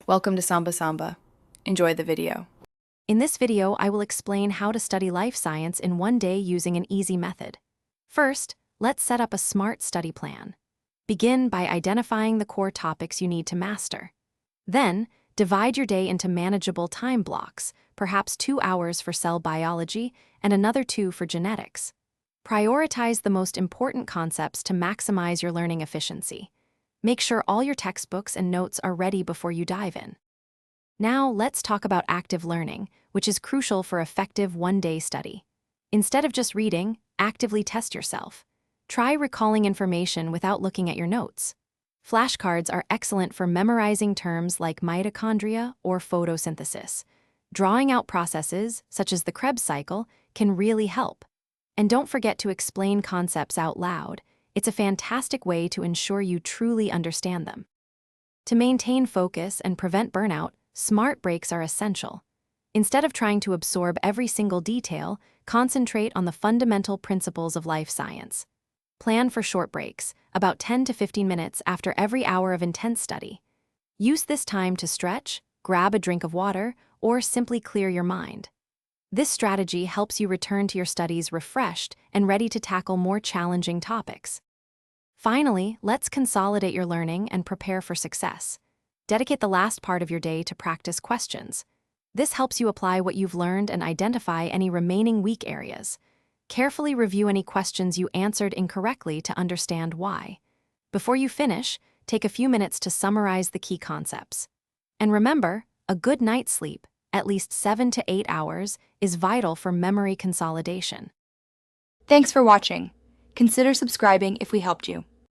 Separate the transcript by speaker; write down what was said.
Speaker 1: Welcome to Samba Samba. Enjoy the video.
Speaker 2: In this video, I will explain how to study life science in one day using an easy method. First, let's set up a smart study plan. Begin by identifying the core topics you need to master. Then, divide your day into manageable time blocks, perhaps 2 hours for cell biology and another 2 for genetics. Prioritize the most important concepts to maximize your learning efficiency. Make sure all your textbooks and notes are ready before you dive in. Now, let's talk about active learning, which is crucial for effective one-day study. Instead of just reading, actively test yourself. Try recalling information without looking at your notes. Flashcards are excellent for memorizing terms like mitochondria or photosynthesis. Drawing out processes, such as the Krebs cycle, can really help. And don't forget to explain concepts out loud. It's a fantastic way to ensure you truly understand them. To maintain focus and prevent burnout, smart breaks are essential. Instead of trying to absorb every single detail, concentrate on the fundamental principles of life science. Plan for short breaks, about 10 to 15 minutes after every hour of intense study. Use this time to stretch, grab a drink of water, or simply clear your mind. This strategy helps you return to your studies refreshed and ready to tackle more challenging topics. Finally, let's consolidate your learning and prepare for success. Dedicate the last part of your day to practice questions. This helps you apply what you've learned and identify any remaining weak areas. Carefully review any questions you answered incorrectly to understand why. Before you finish, take a few minutes to summarize the key concepts. And remember, a good night's sleep, at least 7 to 8 hours, is vital for memory consolidation.
Speaker 3: Thanks for watching. Consider subscribing if we helped you.